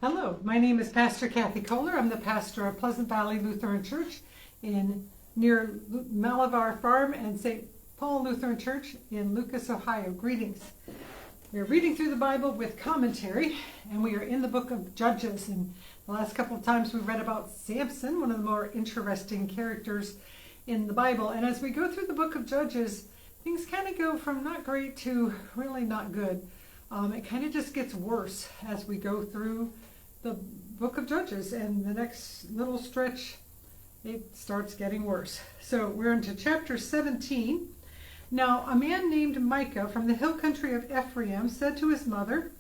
Hello, my name is Pastor Kris Kollar. I'm the pastor of Pleasant Valley Lutheran Church near Malabar Farm and St. Paul Lutheran Church in Lucas, Ohio. Greetings. We are reading through the Bible with commentary, and we are in the book of Judges. And the last couple of times we read about Samson, one of the more interesting characters in the Bible. And as we go through the book of Judges, things kind of go from not great to really not good. It kind of just gets worse as we go through the book of Judges, and the next little stretch it starts getting worse. So we're into chapter 17. Now a man named Micah from the hill country of Ephraim said to his mother,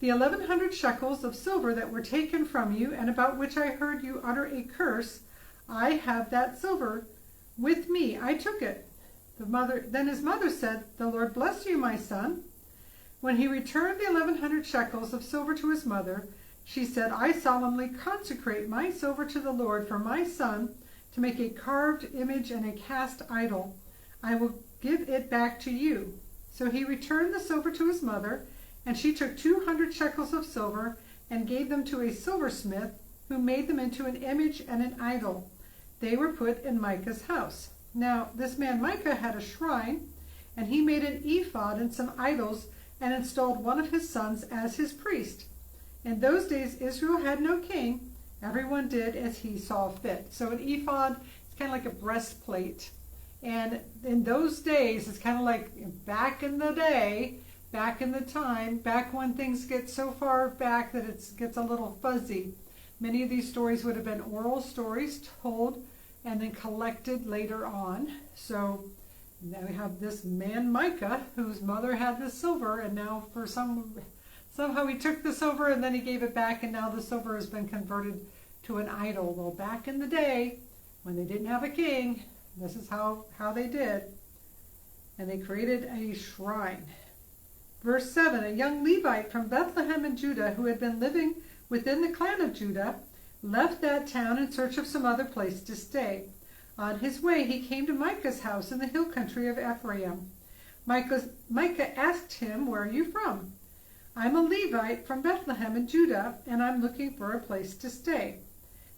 "The 1,100 shekels of silver that were taken from you, and about which I heard you utter a curse, I have that silver with me. I took it." Then his mother said, "The Lord bless you, my son." When he returned the 1,100 shekels of silver to his mother, she said, "I solemnly consecrate my silver to the Lord for my son to make a carved image and a cast idol. I will give it back to you." So he returned the silver to his mother, and she took 200 shekels of silver and gave them to a silversmith, who made them into an image and an idol. They were put in Micah's house. Now this man Micah had a shrine, and he made an ephod and some idols and installed one of his sons as his priest. In those days Israel had no king. Everyone did as he saw fit. So an ephod is kind of like a breastplate. And in those days, it's kind of like back in the day, back in the time, back when things get so far back that it gets a little fuzzy. Many of these stories would have been oral stories told and then collected later on. So now we have this man Micah, whose mother had the silver, and now somehow he took the silver and then he gave it back, and now the silver has been converted to an idol. Well, back in the day, when they didn't have a king, this is how they did. And they created a shrine. Verse 7, a young Levite from Bethlehem in Judah, who had been living within the clan of Judah, left that town in search of some other place to stay. On his way, he came to Micah's house in the hill country of Ephraim. Micah asked him, "Where are you from?" "I'm a Levite from Bethlehem in Judah, and I'm looking for a place to stay."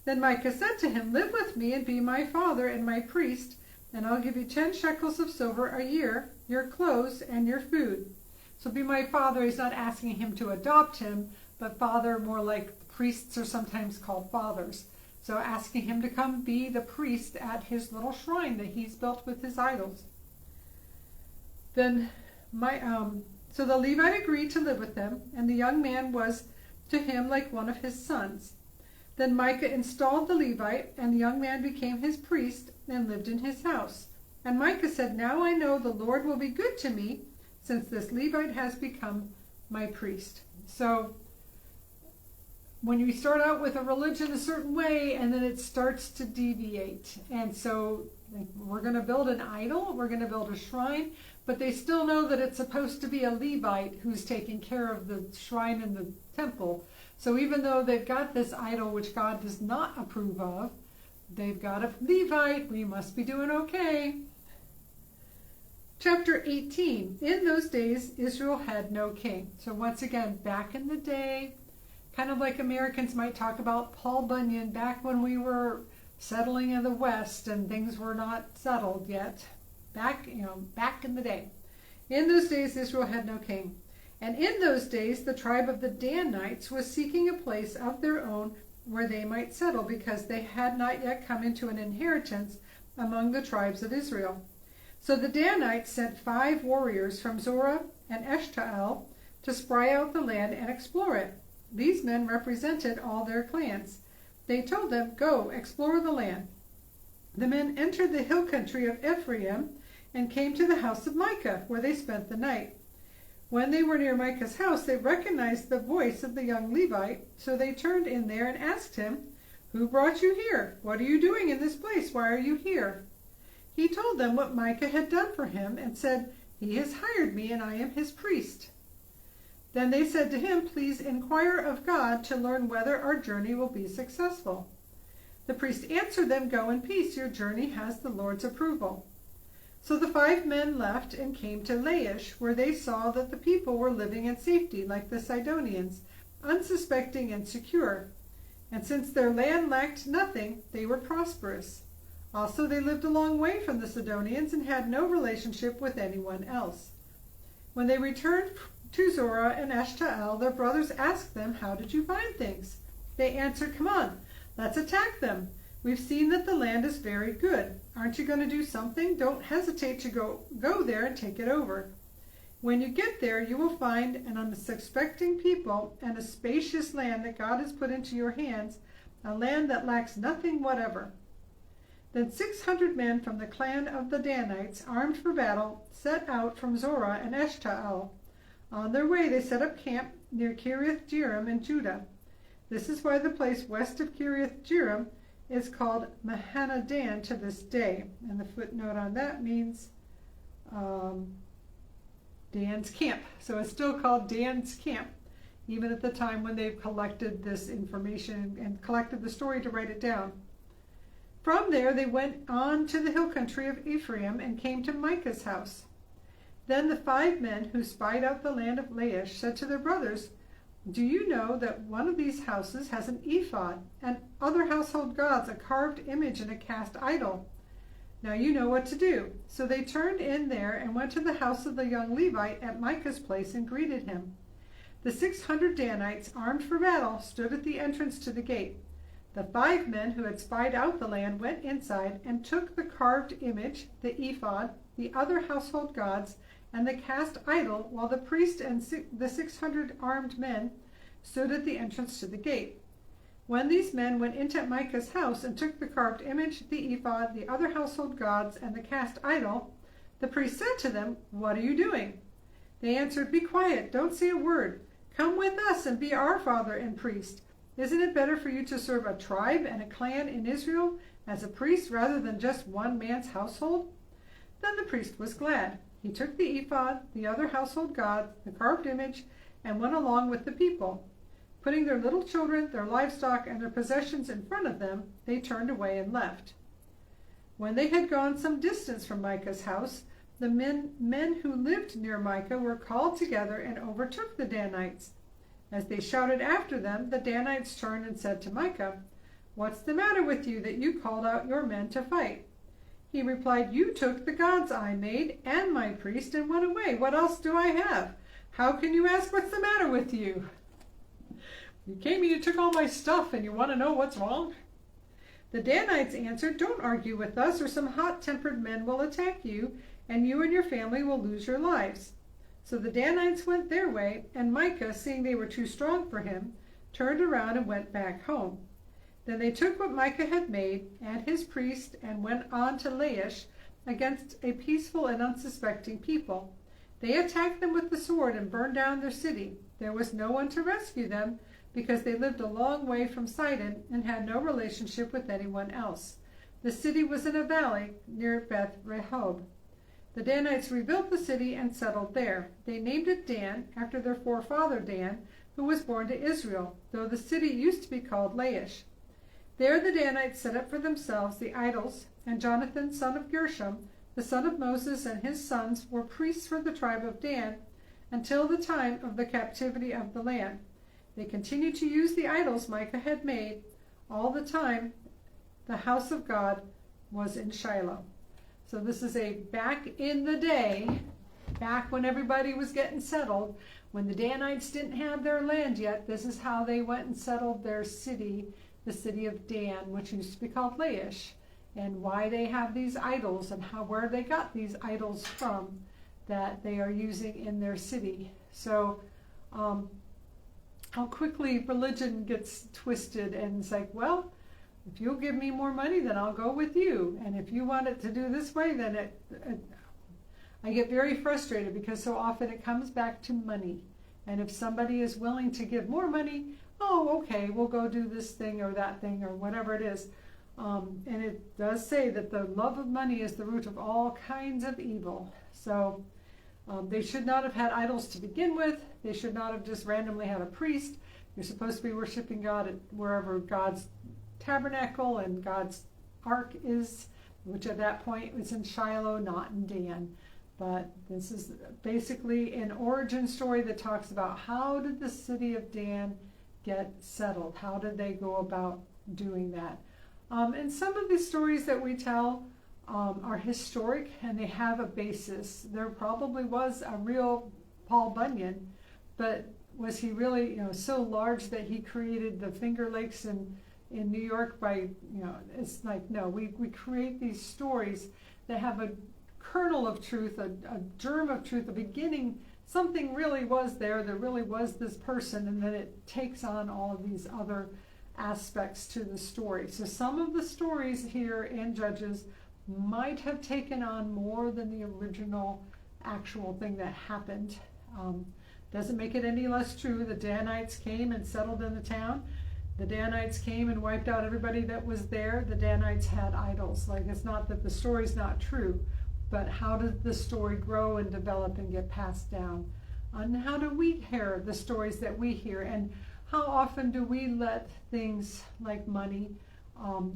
Then Micah said to him, "Live with me and be my father and my priest, and I'll give you 10 shekels of silver a year, your clothes, and your food." So be my father, he's not asking him to adopt him, but father more like priests are sometimes called fathers. So asking him to come be the priest at his little shrine that he's built with his idols. So the Levite agreed to live with them, and the young man was to him like one of his sons. Then Micah installed the Levite, and the young man became his priest and lived in his house. And Micah said, "Now I know the Lord will be good to me, since this Levite has become my priest." So when you start out with a religion a certain way, and then it starts to deviate. And so we're going to build an idol, we're going to build a shrine, but they still know that it's supposed to be a Levite who's taking care of the shrine and the temple. So even though they've got this idol, which God does not approve of, they've got a Levite, we must be doing okay. Chapter 18, in those days, Israel had no king. So once again, back in the day, kind of like Americans might talk about Paul Bunyan, back when we were settling in the West and things were not settled yet. Back in the day. In those days, Israel had no king. And in those days, the tribe of the Danites was seeking a place of their own where they might settle, because they had not yet come into an inheritance among the tribes of Israel. So the Danites sent 5 warriors from Zorah and Eshtaol to spy out the land and explore it. These men represented all their clans. They told them, "Go, explore the land." The men entered the hill country of Ephraim and came to the house of Micah, where they spent the night. When they were near Micah's house, they recognized the voice of the young Levite, so they turned in there and asked him, "Who brought you here? What are you doing in this place? Why are you here?" He told them what Micah had done for him and said, "He has hired me, and I am his priest." Then they said to him, "Please inquire of God to learn whether our journey will be successful." The priest answered them, "Go in peace. Your journey has the Lord's approval." So the 5 men left and came to Laish, where they saw that the people were living in safety, like the Sidonians, unsuspecting and secure. And since their land lacked nothing, they were prosperous. Also, they lived a long way from the Sidonians and had no relationship with anyone else. When they returned to Zorah and Eshtaol, their brothers asked them, "How did you find things?" They answered, "Come on, let's attack them. We've seen that the land is very good. Aren't you going to do something? Don't hesitate to go there and take it over. When you get there, you will find an unsuspecting people and a spacious land that God has put into your hands, a land that lacks nothing whatever." Then 600 men from the clan of the Danites, armed for battle, set out from Zorah and Eshtaol. On their way, they set up camp near Kiriath Jearim in Judah. This is why the place west of Kiriath Jearim is called Mahanadan to this day. And the footnote on that means Dan's camp. So it's still called Dan's camp, even at the time when they've collected this information and collected the story to write it down. From there they went on to the hill country of Ephraim and came to Micah's house. Then the 5 men who spied out the land of Laish said to their brothers, "Do you know that one of these houses has an ephod, and other household gods, a carved image and a cast idol? Now you know what to do." So they turned in there and went to the house of the young Levite at Micah's place and greeted him. The 600 Danites, armed for battle, stood at the entrance to the gate. The 5 men who had spied out the land went inside and took the carved image, the ephod, the other household gods, and the cast idol, while the priest and the 600 armed men stood at the entrance to the gate. When these men went into Micah's house and took the carved image, the ephod, the other household gods, and the cast idol, the priest said to them, "What are you doing?" They answered, "Be quiet, don't say a word. Come with us and be our father and priest. Isn't it better for you to serve a tribe and a clan in Israel as a priest rather than just one man's household?" Then the priest was glad. He took the ephod, the other household god, the carved image, and went along with the people. Putting their little children, their livestock, and their possessions in front of them, they turned away and left. When they had gone some distance from Micah's house, the men who lived near Micah were called together and overtook the Danites. As they shouted after them, the Danites turned and said to Micah, "What's the matter with you that you called out your men to fight?" He replied, "You took the gods I made and my priest and went away. What else do I have? How can you ask what's the matter with you? You came and you took all my stuff and you want to know what's wrong?" The Danites answered, "Don't argue with us or some hot-tempered men will attack you and your family will lose your lives." So the Danites went their way, and Micah, seeing they were too strong for him, turned around and went back home. Then they took what Micah had made and his priest and went on to Laish against a peaceful and unsuspecting people. They attacked them with the sword and burned down their city. There was no one to rescue them because they lived a long way from Sidon and had no relationship with anyone else. The city was in a valley near Beth Rehob. The Danites rebuilt the city and settled there. They named it Dan, after their forefather Dan, who was born to Israel, though the city used to be called Laish. There the Danites set up for themselves the idols, and Jonathan, son of Gershom, the son of Moses, and his sons were priests for the tribe of Dan until the time of the captivity of the land. They continued to use the idols Micah had made all the time the house of God was in Shiloh. So this is a back in the day, back when everybody was getting settled, when the Danites didn't have their land yet. This is how they went and settled their city, the city of Dan, which used to be called Laish, and why they have these idols and where they got these idols from that they are using in their city. So how quickly religion gets twisted, and it's like, well, if you'll give me more money, then I'll go with you. And if you want it to do this way, then I get very frustrated because so often it comes back to money. And if somebody is willing to give more money, oh, okay, we'll go do this thing or that thing or whatever it is. And it does say that the love of money is the root of all kinds of evil. So they should not have had idols to begin with. They should not have just randomly had a priest. You're supposed to be worshiping God at wherever God's tabernacle and God's ark is, which at that point was in Shiloh, not in Dan. But this is basically an origin story that talks about how did the city of Dan get settled? How did they go about doing that? And some of these stories that we tell are historic, and they have a basis. There probably was a real Paul Bunyan, but was he really, so large that he created the Finger Lakes in New York by, it's like, no, we create these stories that have a kernel of truth, a germ of truth, a beginning. Something really was there really was this person, and then it takes on all of these other aspects to the story. So some of the stories here in Judges might have taken on more than the original actual thing that happened. Doesn't make it any less true. The Danites came and settled in the town. The Danites came and wiped out everybody that was there. The Danites had idols. Like, it's not that the story's not true, but how did the story grow and develop and get passed down? And how do we hear the stories that we hear? And how often do we let things like money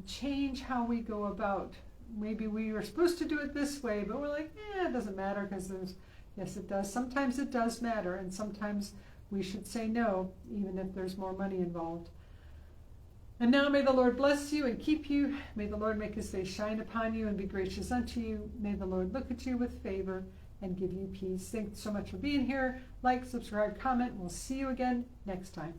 change how we go about? Maybe we were supposed to do it this way, but we're like, it doesn't matter because yes, it does. Sometimes it does matter, and sometimes we should say no, even if there's more money involved. And now may the Lord bless you and keep you. May the Lord make his face shine upon you and be gracious unto you. May the Lord look at you with favor and give you peace. Thanks so much for being here. Like, subscribe, comment. We'll see you again next time.